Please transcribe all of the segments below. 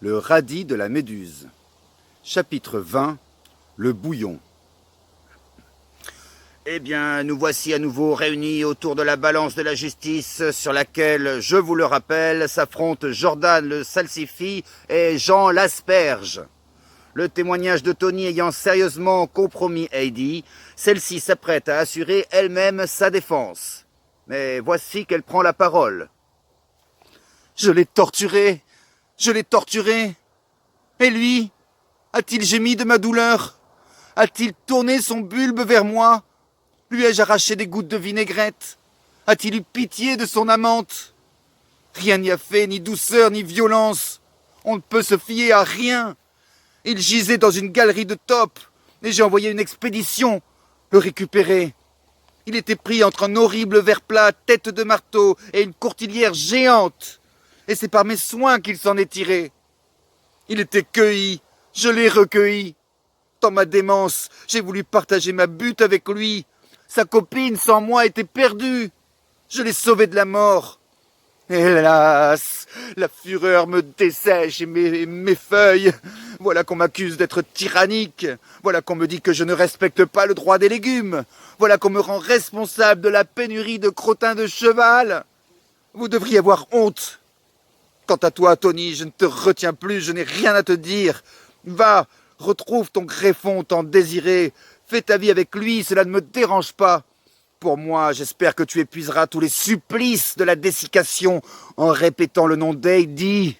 Le radis de la méduse. Chapitre 20. Le bouillon. Eh bien, nous voici à nouveau réunis autour de la balance de la justice sur laquelle, je vous le rappelle, s'affrontent Jordan le salsifis et Jean l'asperge. Le témoignage de Tony ayant sérieusement compromis Heidi, celle-ci s'apprête à assurer elle-même sa défense. Mais voici qu'elle prend la parole. Je l'ai torturé. Et lui, a-t-il gémi de ma douleur? A-t-il tourné son bulbe vers moi? Lui ai-je arraché des gouttes de vinaigrette? A-t-il eu pitié de son amante? Rien n'y a fait, ni douceur, ni violence. On ne peut se fier à rien. Il gisait dans une galerie de taupes, et j'ai envoyé une expédition le récupérer. Il était pris entre un horrible ver plat, tête de marteau, et une courtilière géante. Et c'est par mes soins qu'il s'en est tiré. Il était cueilli, je l'ai recueilli. Dans ma démence, j'ai voulu partager ma butte avec lui. Sa copine, sans moi, était perdue. Je l'ai sauvé de la mort. Hélas, la fureur me dessèche et mes feuilles. Voilà qu'on m'accuse d'être tyrannique. Voilà qu'on me dit que je ne respecte pas le droit des légumes. Voilà qu'on me rend responsable de la pénurie de crottins de cheval. Vous devriez avoir honte. Quant à toi, Tony, je ne te retiens plus, je n'ai rien à te dire. Va, retrouve ton greffon tant désiré. Fais ta vie avec lui, cela ne me dérange pas. Pour moi, j'espère que tu épuiseras tous les supplices de la dessiccation en répétant le nom d'Heidi.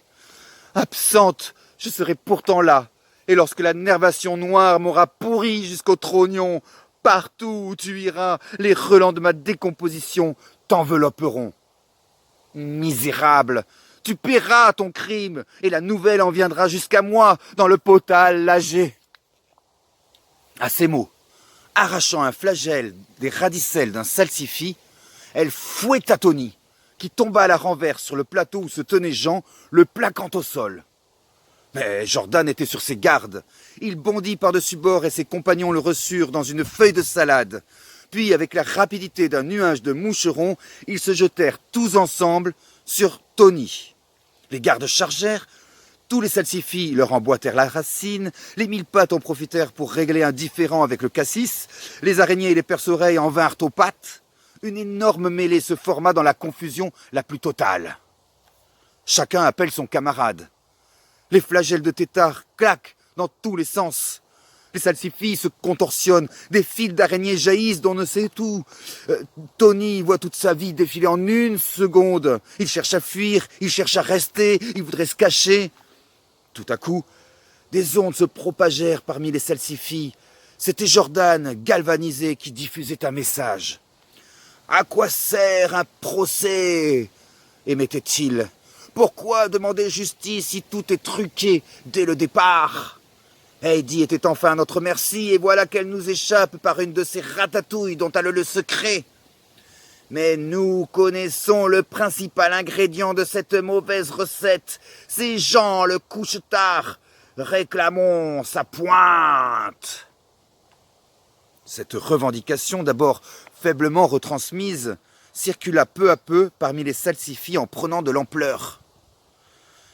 Absente, je serai pourtant là. Et lorsque la nervation noire m'aura pourri jusqu'au trognon, partout où tu iras, les relents de ma décomposition t'envelopperont. Misérable, tu paieras ton crime, et la nouvelle en viendra jusqu'à moi dans le potal lâché. À ces mots, arrachant un flagelle des radicelles d'un salsifis, elle fouetta Tony, qui tomba à la renverse sur le plateau où se tenait Jean, le plaquant au sol. Mais Jordan était sur ses gardes. Il bondit par-dessus bord et ses compagnons le reçurent dans une feuille de salade. Puis, avec la rapidité d'un nuage de moucherons, ils se jetèrent tous ensemble sur Tony. Les gardes chargèrent, tous les salsifis leur emboîtèrent la racine, les 1000 pattes en profitèrent pour régler un différend avec le cassis, les araignées et les perce-oreilles en vinrent aux pattes. Une énorme mêlée se forma dans la confusion la plus totale. Chacun appelle son camarade. Les flagelles de tétard claquent dans tous les sens. Les salsifis se contorsionnent, des fils d'araignées jaillissent d'on ne sait où. Tony voit toute sa vie défiler en une seconde. Il cherche à fuir, il cherche à rester, il voudrait se cacher. Tout à coup, des ondes se propagèrent parmi les salsifis. C'était Jordan, galvanisé, qui diffusait un message. « À quoi sert un procès ?» émettait-il. « Pourquoi demander justice si tout est truqué dès le départ ?» Heidi était enfin à notre merci, et voilà qu'elle nous échappe par une de ces ratatouilles dont elle a le secret. Mais nous connaissons le principal ingrédient de cette mauvaise recette. C'est Jean le couche-tard. Réclamons sa pointe. Cette revendication, d'abord faiblement retransmise, circula peu à peu parmi les salsifis en prenant de l'ampleur.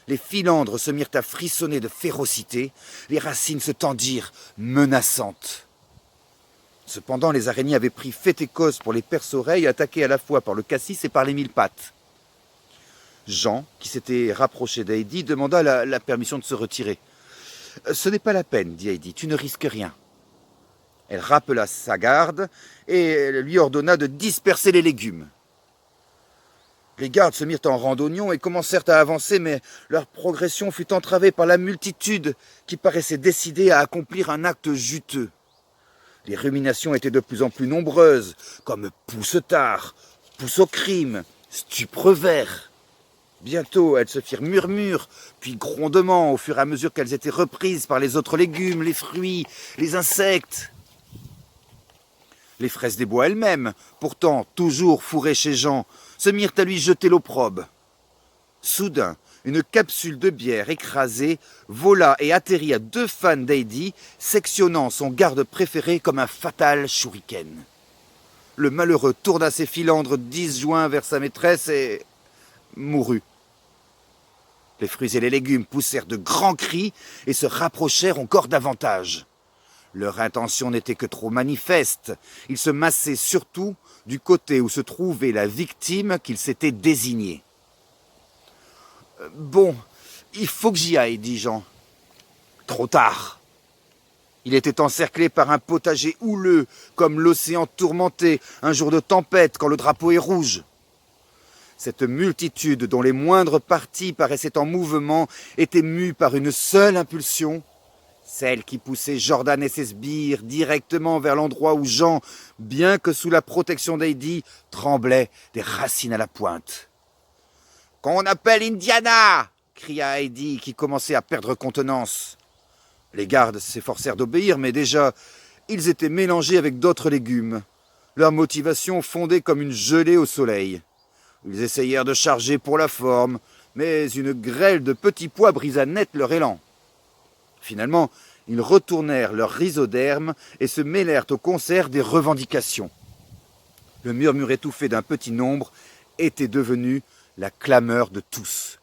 Les filandres se mirent à frissonner de férocité, les racines se tendirent, menaçantes. Cependant, les araignées avaient pris fait et cause pour les perce-oreilles, attaquées à la fois par le cassis et par les 1000 pattes. Jean, qui s'était rapproché d'Heidi, demanda la permission de se retirer. « Ce n'est pas la peine, dit Heidi, tu ne risques rien. » Elle rappela sa garde et lui ordonna de disperser les légumes. Les gardes se mirent en rang d'oignons et commencèrent à avancer, mais leur progression fut entravée par la multitude qui paraissait décidée à accomplir un acte juteux. Les ruminations étaient de plus en plus nombreuses, comme pousse-tard, pousse au crime, stupre vert. Bientôt, elles se firent murmures, puis grondements au fur et à mesure qu'elles étaient reprises par les autres légumes, les fruits, les insectes. Les fraises des bois elles-mêmes, pourtant toujours fourrées chez Jean, se mirent à lui jeter l'opprobre. Soudain, une capsule de bière écrasée vola et atterrit à 2 fans d'Heidi, sectionnant son garde préféré comme un fatal shuriken. Le malheureux tourna ses filandres disjoints vers sa maîtresse et mourut. Les fruits et les légumes poussèrent de grands cris et se rapprochèrent encore davantage. Leur intention n'était que trop manifeste. Ils se massaient surtout du côté où se trouvait la victime qu'ils s'étaient désignée. « Bon, il faut que j'y aille, dit Jean. » Trop tard. Il était encerclé par un potager houleux, comme l'océan tourmenté, un jour de tempête quand le drapeau est rouge. Cette multitude, dont les moindres parties paraissaient en mouvement, était mue par une seule impulsion, celle qui poussait Jordan et ses sbires directement vers l'endroit où Jean, bien que sous la protection d'Heidi, tremblait des racines à la pointe. « Qu'on appelle Indiana !» cria Heidi, qui commençait à perdre contenance. Les gardes s'efforcèrent d'obéir, mais déjà, ils étaient mélangés avec d'autres légumes. Leur motivation fondait comme une gelée au soleil. Ils essayèrent de charger pour la forme, mais une grêle de petits pois brisa net leur élan. Finalement, ils retournèrent leur rhizoderme et se mêlèrent au concert des revendications. Le murmure étouffé d'un petit nombre était devenu la clameur de tous.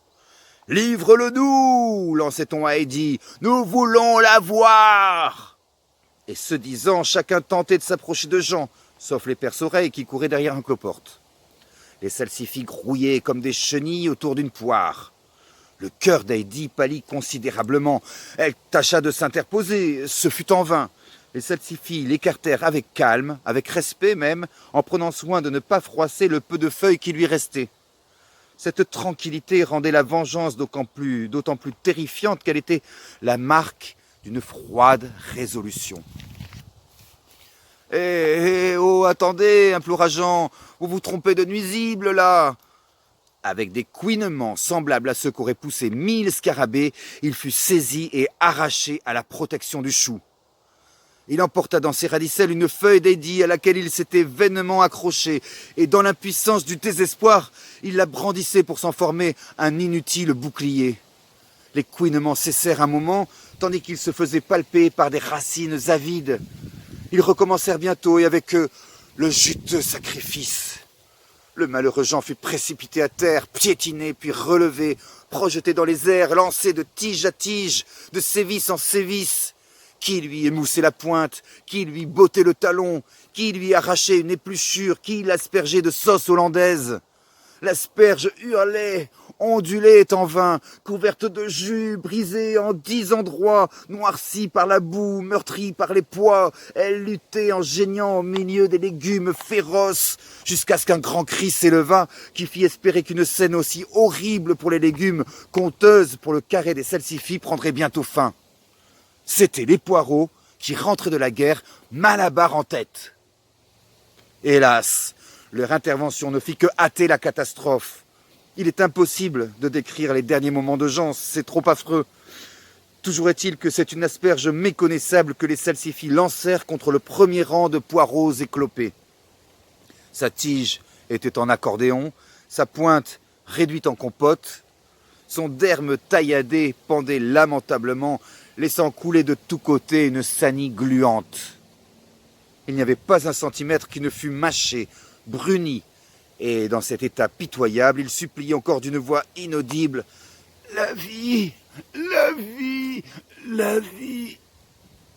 « Livre-le-nous » lançait-on à Heidi. « Nous voulons la voir !» Et ce disant, chacun tentait de s'approcher de Jean, sauf les perce-oreilles qui couraient derrière un cloporte. Les salsifis grouillaient comme des chenilles autour d'une poire. Le cœur d'Heidi pâlit considérablement. Elle tâcha de s'interposer, ce fut en vain. Les salsifis l'écartèrent avec calme, avec respect même, en prenant soin de ne pas froisser le peu de feuilles qui lui restaient. Cette tranquillité rendait la vengeance d'autant plus terrifiante qu'elle était la marque d'une froide résolution. Oh, attendez, implora Jean, vous vous trompez de nuisible, là !» Avec des couinements semblables à ceux qu'auraient poussé 1000 scarabées, il fut saisi et arraché à la protection du chou. Il emporta dans ses radicelles une feuille d'Heidi à laquelle il s'était vainement accroché, et dans l'impuissance du désespoir, il la brandissait pour s'en former un inutile bouclier. Les couinements cessèrent un moment, tandis qu'ils se faisaient palper par des racines avides. Ils recommencèrent bientôt, et avec eux, le juteux sacrifice. Le malheureux Jean fut précipité à terre, piétiné, puis relevé, projeté dans les airs, lancé de tige à tige, de sévice en sévice. Qui lui émoussait la pointe, qui lui bottait le talon, qui lui arrachait une épluchure, qui l'aspergeait de sauce hollandaise. L'asperge hurlait, ondulait en vain, couverte de jus, brisée en 10 endroits, noircie par la boue, meurtrie par les pois. Elle luttait en geignant au milieu des légumes féroces, jusqu'à ce qu'un grand cri s'éleva, qui fit espérer qu'une scène aussi horrible pour les légumes, conteuse pour le carré des salsifis, prendrait bientôt fin. C'étaient les poireaux qui rentraient de la guerre, Malabar en tête. Hélas, leur intervention ne fit que hâter la catastrophe. Il est impossible de décrire les derniers moments de Jean, c'est trop affreux. Toujours est-il que c'est une asperge méconnaissable que les salsifis lancèrent contre le premier rang de poireaux éclopés. Sa tige était en accordéon, sa pointe réduite en compote, son derme tailladé pendait lamentablement, laissant couler de tous côtés une sanie gluante. Il n'y avait pas un centimètre qui ne fût mâché, bruni, et dans cet état pitoyable, il suppliait encore d'une voix inaudible « La vie, la vie, la vie !»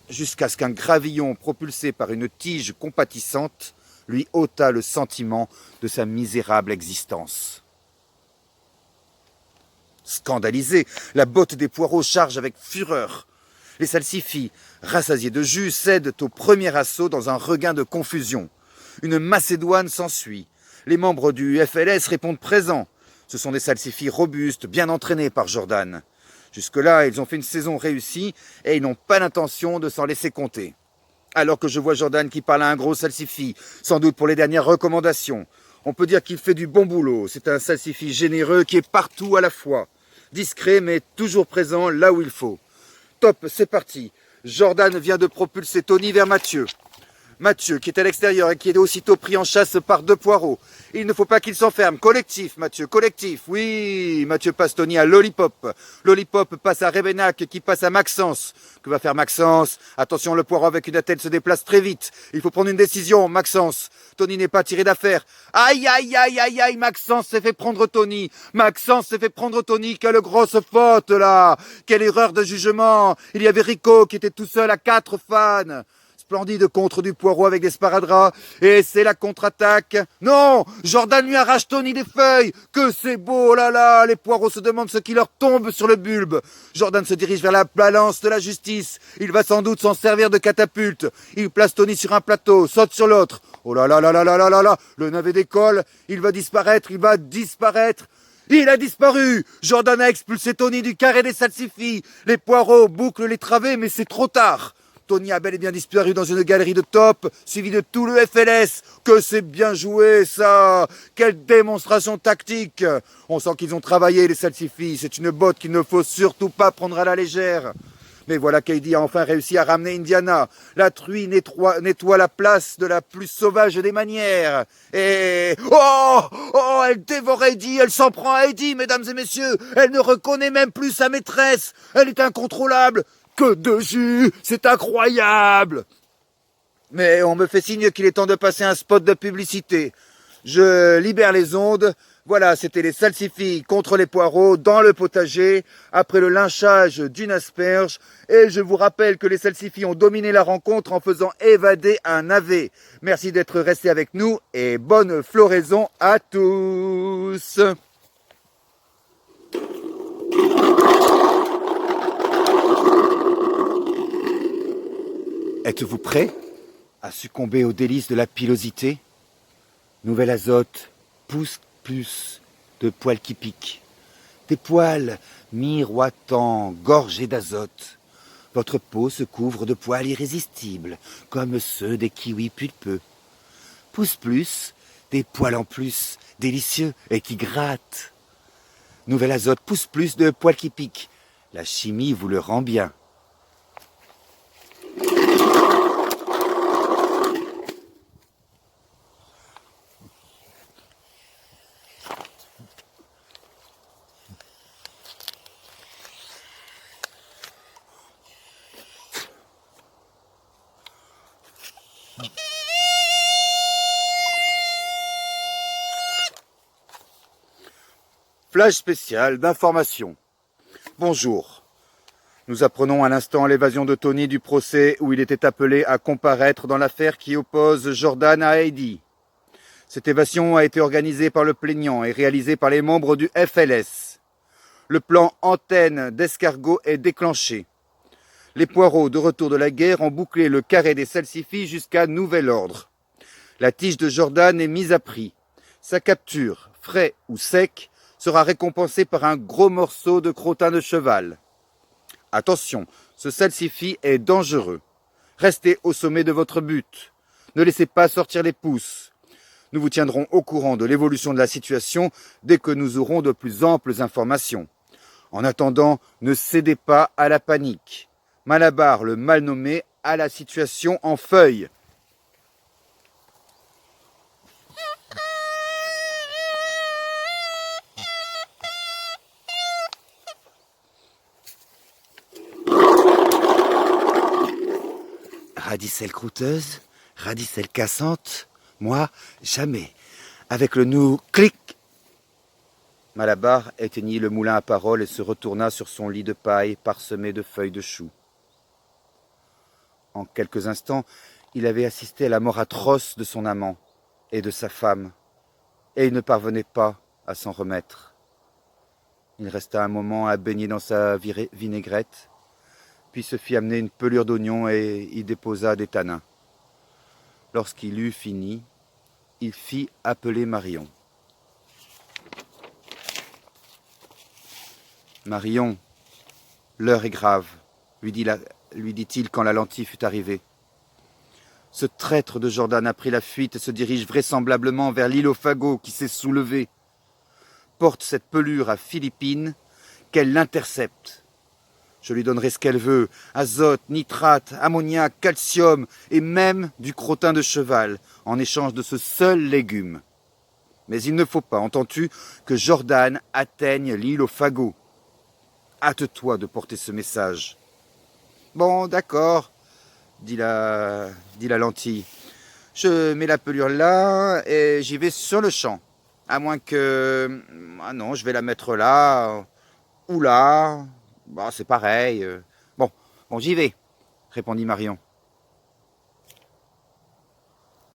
jusqu'à ce qu'un gravillon propulsé par une tige compatissante lui ôta le sentiment de sa misérable existence. Scandalisée, la botte des poireaux charge avec fureur. Les salsifis, rassasiés de jus, cèdent au premier assaut dans un regain de confusion. Une Macédoine s'ensuit. Les membres du FLS répondent présents. Ce sont des salsifis robustes, bien entraînés par Jordan. Jusque-là, ils ont fait une saison réussie et ils n'ont pas l'intention de s'en laisser compter. Alors que je vois Jordan qui parle à un gros salsifi, sans doute pour les dernières recommandations, on peut dire qu'il fait du bon boulot. C'est un salsifi généreux qui est partout à la fois. Discret mais toujours présent là où il faut. Top, c'est parti. Jordan vient de propulser Tony vers Mathieu. Mathieu, qui est à l'extérieur et qui est aussitôt pris en chasse par 2 poireaux. Il ne faut pas qu'il s'enferme. Collectif, Mathieu, collectif. Oui, Mathieu passe Tony à Lollipop. Lollipop passe à Rebenac, qui passe à Maxence. Que va faire Maxence? Attention, le poireau avec une attelle se déplace très vite. Il faut prendre une décision, Maxence. Tony n'est pas tiré d'affaire. Aïe, aïe, aïe, aïe, aïe, Maxence s'est fait prendre Tony. Maxence s'est fait prendre Tony. Quelle grosse faute, là. Quelle erreur de jugement. Il y avait Rico qui était tout seul à 4 fans. Splendide contre du poireau avec des sparadraps. Et c'est la contre-attaque. Non, Jordan lui arrache Tony des feuilles. Que c'est beau, oh là là. Les poireaux se demandent ce qui leur tombe sur le bulbe. Jordan se dirige vers la balance de la justice. Il va sans doute s'en servir de catapulte. Il place Tony sur un plateau, saute sur l'autre. Oh là là là là là là là là. Le navet décolle. Il va disparaître, il va disparaître. Il a disparu. Jordan a expulsé Tony du carré des salsifis. Les poireaux bouclent les travées, mais c'est trop tard. Tony a bel et bien disparu dans une galerie de top, suivi de tout le FLS. Que c'est bien joué, ça. Quelle démonstration tactique. On sent qu'ils ont travaillé, les salsifis. C'est une botte qu'il ne faut surtout pas prendre à la légère. Mais voilà qu'Heidi a enfin réussi à ramener Indiana. La truie nettoie la place de la plus sauvage des manières. Et... Oh, elle dévore Heidi, elle s'en prend à Heidi, mesdames et messieurs. Elle ne reconnaît même plus sa maîtresse. Elle est incontrôlable. Que de jus, c'est incroyable. Mais on me fait signe qu'il est temps de passer un spot de publicité. Je libère les ondes. Voilà, c'était les salsifis contre les poireaux dans le potager, après le lynchage d'une asperge. Et je vous rappelle que les salsifis ont dominé la rencontre en faisant évader un navet. Merci d'être restés avec nous et bonne floraison à tous. Êtes-vous prêts à succomber aux délices de la pilosité? Nouvel azote, pousse plus de poils qui piquent. Des poils miroitants, gorgés d'azote. Votre peau se couvre de poils irrésistibles, comme ceux des kiwis pulpeux. Pousse plus, des poils en plus, délicieux et qui grattent. Nouvel azote, pousse plus de poils qui piquent. La chimie vous le rend bien. Flash spécial d'information. Bonjour. Nous apprenons à l'instant l'évasion de Tony du procès où il était appelé à comparaître dans l'affaire qui oppose Jordan à Heidi. Cette évasion a été organisée par le plaignant et réalisée par les membres du FLS. Le plan antenne d'escargot est déclenché. Les poireaux de retour de la guerre ont bouclé le carré des salsifis jusqu'à nouvel ordre. La tige de Jordan est mise à prix. Sa capture, frais ou sec, sera récompensée par un gros morceau de crottin de cheval. Attention, ce salsifis est dangereux. Restez au sommet de votre but. Ne laissez pas sortir les pouces. Nous vous tiendrons au courant de l'évolution de la situation dès que nous aurons de plus amples informations. En attendant, ne cédez pas à la panique. Malabar, le mal nommé, a la situation en feuille. Radicelle croûteuse, radicelle cassante, moi, jamais. Avec le nou clic. Malabar éteignit le moulin à parole et se retourna sur son lit de paille parsemé de feuilles de chou. En quelques instants, il avait assisté à la mort atroce de son amant et de sa femme, et il ne parvenait pas à s'en remettre. Il resta un moment à baigner dans sa vinaigrette, puis se fit amener une pelure d'oignon et y déposa des tanins. Lorsqu'il eut fini, il fit appeler Marion. « Marion, l'heure est grave, lui dit-il quand la lentille fut arrivée. Ce traître de Jordan a pris la fuite et se dirige vraisemblablement vers l'île aux fagots qui s'est soulevée. Porte cette pelure à Philippine, qu'elle l'intercepte. Je lui donnerai ce qu'elle veut, azote, nitrate, ammoniac, calcium et même du crottin de cheval, en échange de ce seul légume. Mais il ne faut pas, entends-tu, que Jordan atteigne l'île aux fagots. Hâte-toi de porter ce message. Bon, d'accord, dit la lentille. Je mets la pelure là et j'y vais sur le champ. À moins que... Ah non, je vais la mettre là ou là. Bah, c'est pareil. Bon, j'y vais, répondit Marion.